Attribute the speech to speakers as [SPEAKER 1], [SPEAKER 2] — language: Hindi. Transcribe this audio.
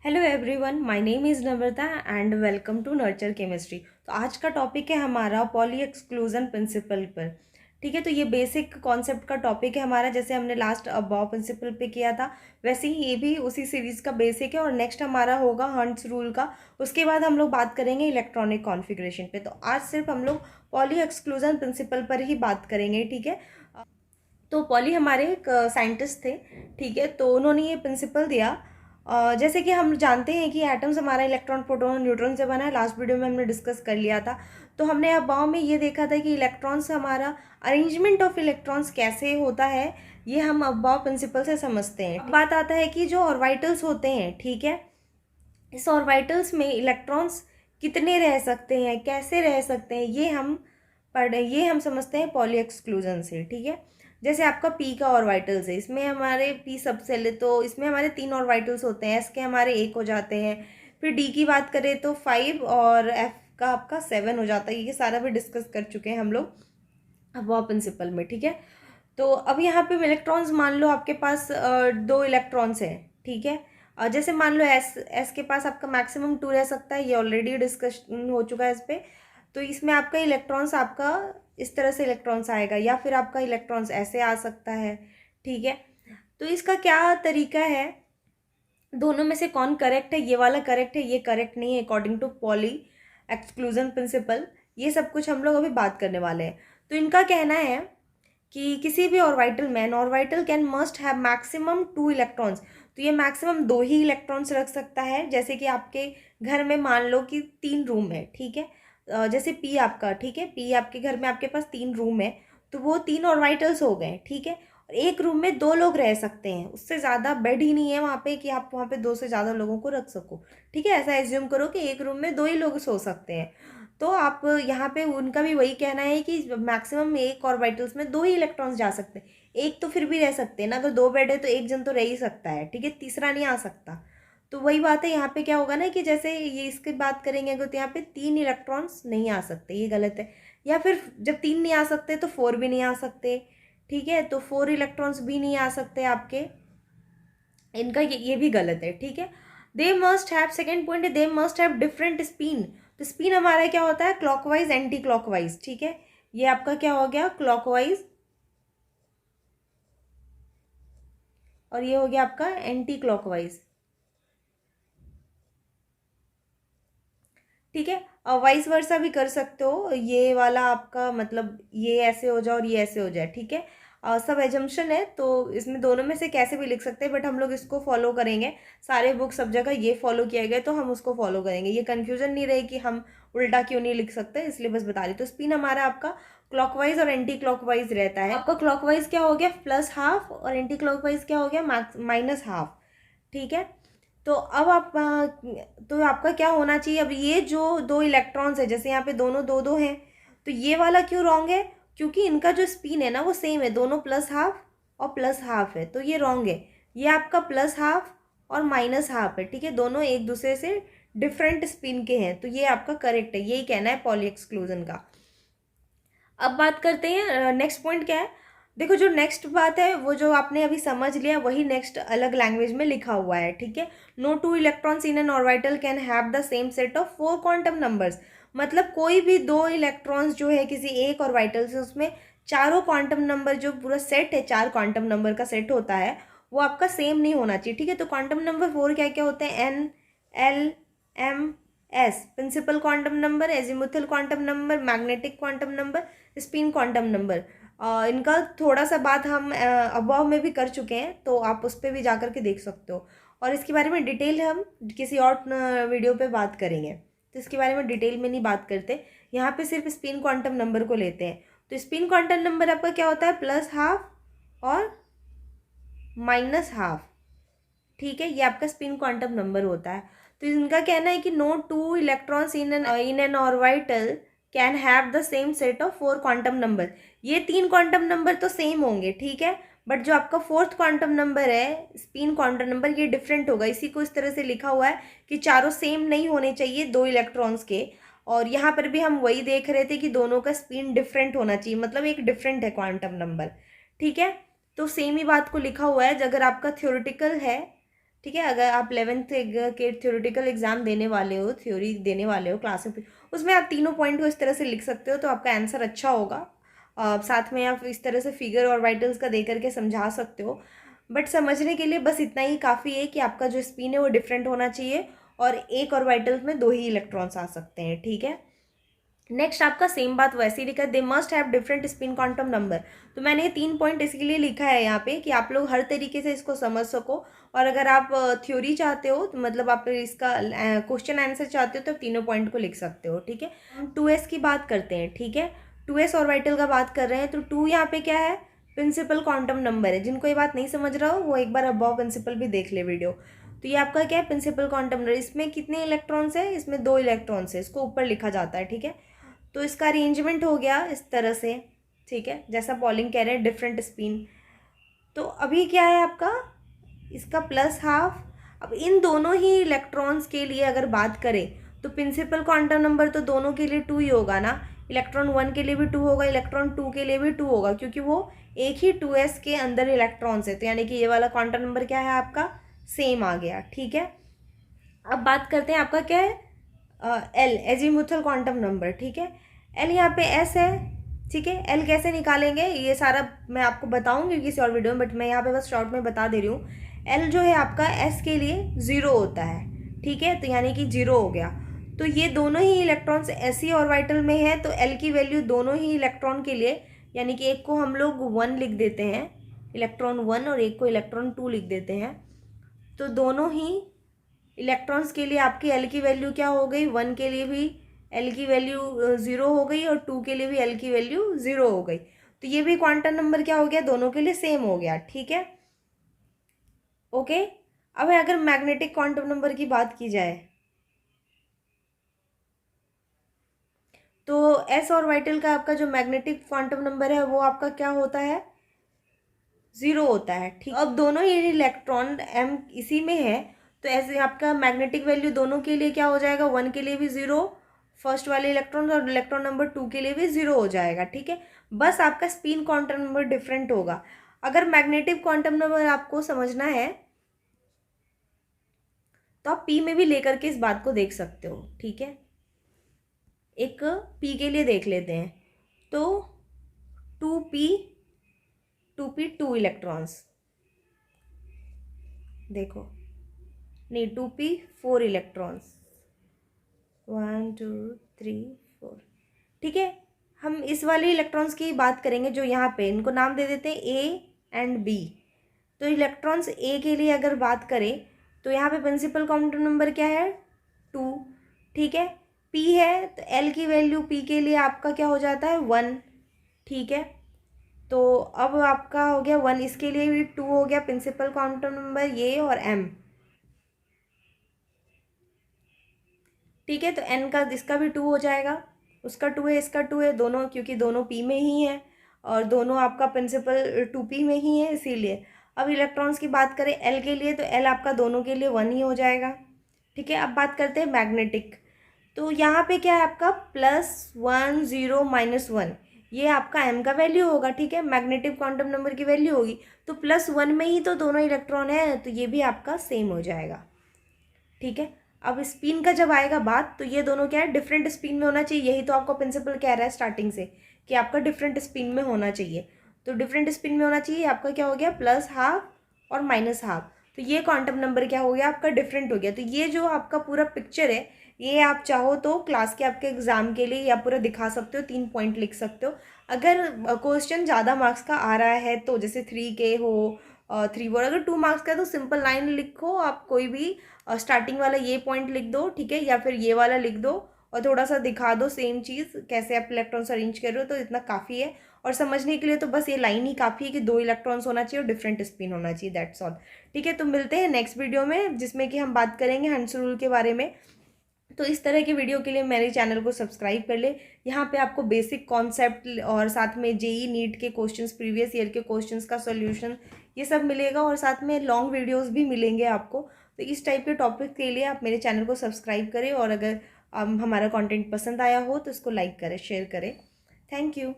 [SPEAKER 1] Hello everyone, my name is Namrata and welcome to nurture chemistry. तो आज का टॉपिक है हमारा पॉली एक्सक्लूजन प्रिंसिपल पर। ठीक है, तो ये बेसिक कॉन्सेप्ट का टॉपिक है हमारा। जैसे हमने लास्ट अबॉव प्रिंसिपल पे किया था, वैसे ही ये भी उसी सीरीज़ का बेसिक है। और नेक्स्ट हमारा होगा हंट्स रूल का। उसके बाद हम लोग बात करेंगे इलेक्ट्रॉनिक कॉन्फ़िगरेशन पे। तो आज सिर्फ हम लोग पॉली एक्सक्लूजन प्रिंसिपल पर ही बात करेंगे। ठीक है, तो पॉली हमारे एक साइंटिस्ट थे। ठीक है, तो उन्होंने ये प्रिंसिपल दिया। जैसे कि हम जानते हैं कि एटम्स हमारा इलेक्ट्रॉन प्रोटॉन और न्यूट्रॉन से बना है। लास्ट वीडियो में हमने डिस्कस कर लिया था। तो हमने अबाव में ये देखा था कि इलेक्ट्रॉन्स हमारा अरेंजमेंट ऑफ इलेक्ट्रॉन्स कैसे होता है, ये हम अबाव प्रिंसिपल से समझते हैं। बात आता है कि जो ऑर्बिटल्स होते हैं, ठीक है, इस ऑर्बिटल्स में इलेक्ट्रॉन्स कितने रह सकते हैं, कैसे रह सकते हैं, ये हम समझते हैं पॉली एक्सक्लूजन से। ठीक है, जैसे आपका पी का ऑर्बिटल्स है, इसमें हमारे पी सबसेल है, तो इसमें हमारे 3 ऑर्बिटल्स होते हैं। एस के हमारे 1 हो जाते हैं। फिर डी की बात करें तो 5 और एफ का आपका 7 हो जाता है। ये सारा भी डिस्कस कर चुके हैं हम लोग अबॉव प्रिंसिपल में। ठीक है, तो अब यहाँ पे इलेक्ट्रॉन्स मान लो आपके पास 2 इलेक्ट्रॉन्स हैं। ठीक है, जैसे मान लो एस एस के पास आपका मैक्सिमम 2 रह सकता है। ये ऑलरेडी डिस्कशन हो चुका है इस पर। तो इसमें आपका इलेक्ट्रॉन्स आपका इस तरह से इलेक्ट्रॉन्स आएगा, या फिर आपका इलेक्ट्रॉन्स ऐसे आ सकता है। ठीक है, तो इसका क्या तरीका है, दोनों में से कौन करेक्ट है, ये वाला करेक्ट है, ये करेक्ट नहीं है according to Pauli exclusion principle, ये सब कुछ हम लोग अभी बात करने वाले हैं। तो इनका कहना है कि किसी भी ऑर्बिटल में N orbital can must have maximum 2 electrons. तो ये मैक्सिमम 2 ही इलेक्ट्रॉन्स रख सकता है। जैसे कि आपके घर में मान लो कि 3 रूम है। ठीक है, जैसे पी आपका, ठीक है, पी आपके घर में आपके पास 3 रूम है, तो वो 3 ऑर्बिटल्स हो गए। ठीक है, और एक रूम में 2 लोग रह सकते हैं, उससे ज़्यादा बेड ही नहीं है वहाँ पे कि आप वहाँ पे 2 से ज़्यादा लोगों को रख सको। ठीक है, ऐसा एज्यूम करो कि एक रूम में 2 ही लोग सो सकते हैं। तो आप यहाँ पे उनका भी वही कहना है कि मैक्सिमम एक ऑर्बिटल्स में 2 ही इलेक्ट्रॉन्स जा सकते हैं। एक तो फिर भी रह सकते हैं ना, अगर 2 बेड है तो एक जन तो रह ही सकता है। ठीक है, तीसरा नहीं आ सकता। तो वही बात है, यहाँ पे क्या होगा ना कि जैसे ये इसकी बात करेंगे अगर, तो यहाँ पे 3 इलेक्ट्रॉन्स नहीं आ सकते, ये गलत है। या फिर जब 3 नहीं आ सकते तो 4 भी नहीं आ सकते। ठीक है, तो 4 इलेक्ट्रॉन्स भी नहीं आ सकते आपके, इनका ये भी गलत है। ठीक है, they must have, second point है, they must have different spin. तो स्पिन हमारा क्या होता है, क्लॉकवाइज एंटी क्लॉकवाइज। ठीक है, ये आपका क्या हो गया, क्लॉकवाइज, और ये हो गया आपका एंटी क्लॉकवाइज। ठीक है, और वाइस वर्सा भी कर सकते हो, ये वाला आपका मतलब ये ऐसे हो जाए और ये ऐसे हो जाए। ठीक है, सब एजम्पशन है, तो इसमें दोनों में से कैसे भी लिख सकते हैं, बट हम लोग इसको फॉलो करेंगे। सारे बुक सब जगह ये फॉलो किया गया, तो हम उसको फॉलो करेंगे। ये कन्फ्यूजन नहीं रहे कि हम उल्टा क्यों नहीं लिख सकते, इसलिए बस बता रही। तो स्पिन हमारा आपका क्लॉकवाइज और एंटी क्लॉकवाइज रहता है। आपका क्लॉकवाइज क्या हो गया, प्लस हाफ, और एंटी क्लॉकवाइज क्या हो गया, माइनस हाफ। ठीक है, तो अब आप तो आपका क्या होना चाहिए, अब ये जो 2 इलेक्ट्रॉन्स है, जैसे यहाँ पे दोनों 2 2 हैं, तो ये वाला क्यों रॉन्ग है, क्योंकि इनका जो स्पिन है ना वो सेम है, दोनों प्लस हाफ और प्लस हाफ है, तो ये रॉन्ग है। ये आपका प्लस हाफ और माइनस हाफ है। ठीक है, दोनों एक दूसरे से डिफरेंट स्पिन के हैं, तो ये आपका करेक्ट है, यही कहना है पॉली एक्सक्लूजन का। अब बात करते हैं नेक्स्ट पॉइंट क्या है। देखो, जो नेक्स्ट बात है वो जो आपने अभी समझ लिया, वही नेक्स्ट अलग लैंग्वेज में लिखा हुआ है। ठीक है, no 2 electrons in an orbital can have the same set of 4 quantum numbers. मतलब कोई भी 2 इलेक्ट्रॉन्स जो है किसी एक ऑर्बिटल से, उसमें चारों क्वांटम नंबर, जो पूरा सेट है 4 क्वांटम नंबर का सेट होता है, वो आपका सेम नहीं होना चाहिए। ठीक है, तो क्वांटम नंबर 4 क्या क्या होते हैं, N, L, M, S, principal quantum number, azimuthal quantum number, magnetic quantum number, spin quantum number. इनका थोड़ा सा बात हम अबव में भी कर चुके हैं, तो आप उस पर भी जा कर के देख सकते हो, और इसके बारे में डिटेल हम किसी और वीडियो पे बात करेंगे। तो इसके बारे में डिटेल में नहीं बात करते, यहाँ पे सिर्फ स्पिन क्वांटम नंबर को लेते हैं। तो स्पिन क्वांटम नंबर आपका क्या होता है, प्लस हाफ और माइनस हाफ। ठीक है, ये आपका स्पिन क्वांटम नंबर होता है। तो इनका कहना है कि no 2 electrons in an orbital can have the same set of 4 quantum number. ये 3 क्वांटम नंबर तो सेम होंगे, ठीक है, बट जो आपका 4th क्वांटम नंबर है, स्पिन क्वांटम नंबर, ये डिफरेंट होगा। इसी को इस तरह से लिखा हुआ है कि चारों सेम नहीं होने चाहिए 2 इलेक्ट्रॉन्स के। और यहाँ पर भी हम वही देख रहे थे कि दोनों का स्पिन डिफरेंट होना चाहिए, मतलब एक डिफरेंट है क्वांटम नंबर। ठीक है, तो सेम ही बात को लिखा हुआ है। अगर आपका थ्योरेटिकल है ठीक है। अगर आप 11th के थ्योरेटिकल एग्जाम देने वाले हो, थ्योरी देने वाले हो क्लास में, उसमें आप तीनों पॉइंट को इस तरह से लिख सकते हो तो आपका आंसर अच्छा होगा। साथ में आप इस तरह से फिगर और वाइटल्स का दे करके समझा सकते हो। बट समझने के लिए बस इतना ही काफ़ी है कि आपका जो स्पिन है वो डिफरेंट होना चाहिए और एक और वाइटल्स में 2 ही इलेक्ट्रॉन्स आ सकते हैं। ठीक है। नेक्स्ट आपका सेम बात वैसे ही लिखा है, they must have different spin quantum number. तो मैंने ये 3 पॉइंट इसलिए लिखा है यहाँ पे कि आप लोग हर तरीके से इसको समझ सको। और अगर आप थ्योरी चाहते हो तो मतलब आप इसका क्वेश्चन आंसर चाहते हो तो आप तीनों पॉइंट को लिख सकते हो। ठीक है। हम 2s की बात करते हैं। ठीक है। 2s ऑर्बिटल का बात कर रहे हैं तो 2 यहाँ पे क्या है, प्रिंसिपल क्वांटम नंबर है। जिनको ये बात नहीं समझ रहा हो वो एक बार अबव प्रिंसिपल भी देख ले वीडियो। तो ये आपका क्या है, प्रिंसिपल क्वांटम नंबर। इसमें कितने इलेक्ट्रॉन्स है, इसमें 2 इलेक्ट्रॉन्स है, इसको ऊपर लिखा जाता है। ठीक है। तो इसका अरेंजमेंट हो गया इस तरह से। ठीक है। जैसा पॉलिंग कह रहे हैं डिफरेंट स्पिन। तो अभी क्या है आपका, इसका प्लस हाफ। अब इन दोनों ही इलेक्ट्रॉन्स के लिए अगर बात करें तो प्रिंसिपल क्वांटम नंबर तो दोनों के लिए 2 ही होगा ना। इलेक्ट्रॉन 1 के लिए भी 2 होगा, इलेक्ट्रॉन 2 के लिए भी 2 होगा, क्योंकि वो एक ही 2s के अंदर इलेक्ट्रॉन्स है। तो यानी कि ये वाला क्वांटम नंबर क्या है आपका, सेम आ गया। ठीक है। अब बात करते हैं आपका क्या है, एल, एजीमुथल क्वांटम नंबर। ठीक है। एल यहाँ पे एस है। ठीक है। एल कैसे निकालेंगे ये सारा मैं आपको बताऊंगी किसी और वीडियो में, बट मैं यहाँ पे बस शॉर्ट में बता दे रही हूँ। एल जो है आपका एस के लिए 0 होता है। ठीक है। तो यानी कि 0 हो गया। तो ये दोनों ही इलेक्ट्रॉन्स एसी ऑर्बिटल में है, तो एल की वैल्यू दोनों ही इलेक्ट्रॉन के लिए, यानी कि एक को हम लोग 1 लिख देते हैं, इलेक्ट्रॉन 1, और एक को इलेक्ट्रॉन 2 लिख देते हैं। तो दोनों ही इलेक्ट्रॉन्स के लिए आपकी एल की वैल्यू क्या हो गई, 1 के लिए भी एल की वैल्यू 0 हो गई और 2 के लिए भी एल की वैल्यू 0 हो गई। तो ये भी क्वांटम नंबर क्या हो गया, दोनों के लिए सेम हो गया। ठीक है। ओके। अब अगर मैग्नेटिक क्वांटम नंबर की बात की जाए तो एस ऑर्बिटल का आपका जो मैग्नेटिक क्वांटम नंबर है वो आपका क्या होता है, 0 होता है। ठीक। अब दोनों ही इलेक्ट्रॉन एम इसी में है, तो ऐसे आपका मैग्नेटिक वैल्यू दोनों के लिए क्या हो जाएगा, 1 के लिए भी 0 फर्स्ट वाले इलेक्ट्रॉन, और इलेक्ट्रॉन नंबर 2 के लिए भी 0 हो जाएगा। ठीक है। बस आपका स्पिन क्वांटम नंबर डिफरेंट होगा। अगर मैग्नेटिक क्वांटम नंबर आपको समझना है तो आप पी में भी लेकर के इस बात को देख सकते हो। ठीक है। एक पी के लिए देख लेते हैं। तो 2p 2p 2 इलेक्ट्रॉन्स, देखो, नहीं 2p 4 इलेक्ट्रॉन्स, 1 2 3 4। ठीक है। हम इस वाले इलेक्ट्रॉन्स की बात करेंगे जो यहाँ पे, इनको नाम दे देते हैं ए एंड बी। तो इलेक्ट्रॉन्स ए के लिए अगर बात करें तो यहाँ पे प्रिंसिपल क्वांटम नंबर क्या है, 2। ठीक है। पी है तो एल की वैल्यू पी के लिए आपका क्या हो जाता है, 1। ठीक है। तो अब आपका हो गया 1, इसके लिए भी 2 हो गया प्रिंसिपल क्वांटम नंबर ये और एम। ठीक है। तो एन का इसका भी 2 हो जाएगा, उसका 2 है, इसका 2 है, दोनों क्योंकि दोनों पी में ही है और दोनों आपका प्रिंसिपल 2p में ही है, इसीलिए। अब इलेक्ट्रॉन्स की बात करें एल के लिए तो एल आपका दोनों के लिए 1 ही हो जाएगा। ठीक है। अब बात करते हैं मैग्नेटिक। तो यहाँ पे क्या है आपका +1 0 -1, ये आपका एम का वैल्यू होगा। ठीक है। मैग्नेटिक क्वांटम नंबर की वैल्यू होगी, तो +1 में ही तो दोनों इलेक्ट्रॉन है, तो ये भी आपका सेम हो जाएगा। ठीक है। अब स्पिन का जब आएगा बात तो ये दोनों क्या है, डिफरेंट स्पिन में होना चाहिए। यही तो आपको प्रिंसिपल कह रहा है स्टार्टिंग से कि आपका डिफरेंट स्पिन में होना चाहिए। तो डिफरेंट स्पिन में होना चाहिए, आपका क्या हो गया, +12 और -12। तो ये क्वांटम नंबर क्या हो गया आपका, डिफरेंट हो गया। तो ये जो आपका पूरा पिक्चर है, ये आप चाहो तो क्लास के आपके एग्जाम के लिए या पूरा दिखा सकते हो, 3 पॉइंट लिख सकते हो। अगर क्वेश्चन ज़्यादा मार्क्स का आ रहा है तो जैसे 3 के हो, 3 4, अगर 2 मार्क्स का है तो सिंपल लाइन लिखो आप कोई भी, स्टार्टिंग वाला ये पॉइंट लिख दो। ठीक है। या फिर ये वाला लिख दो और थोड़ा सा दिखा दो सेम चीज़ कैसे आप इलेक्ट्रॉन्स अरेंज कर रहे हो, तो इतना काफ़ी है। और समझने के लिए तो बस ये लाइन ही काफ़ी है कि 2 इलेक्ट्रॉन्स होना चाहिए और डिफरेंट स्पिन होना चाहिए, दैट्स ऑल। ठीक है। तो मिलते हैं नेक्स्ट वीडियो में जिसमें कि हम बात करेंगे हंस रूल के बारे में। तो इस तरह की वीडियो के लिए मेरे चैनल को सब्सक्राइब कर ले। यहाँ पे आपको बेसिक कॉन्सेप्ट और साथ में जेई नीट के क्वेश्चंस, प्रीवियस ईयर के क्वेश्चंस का सॉल्यूशन, ये सब मिलेगा और साथ में लॉन्ग वीडियोस भी मिलेंगे आपको। तो इस टाइप के टॉपिक के लिए आप मेरे चैनल को सब्सक्राइब करें और अगर हमारा कंटेंट पसंद आया हो तो इसको लाइक करें, शेयर करें। Thank you.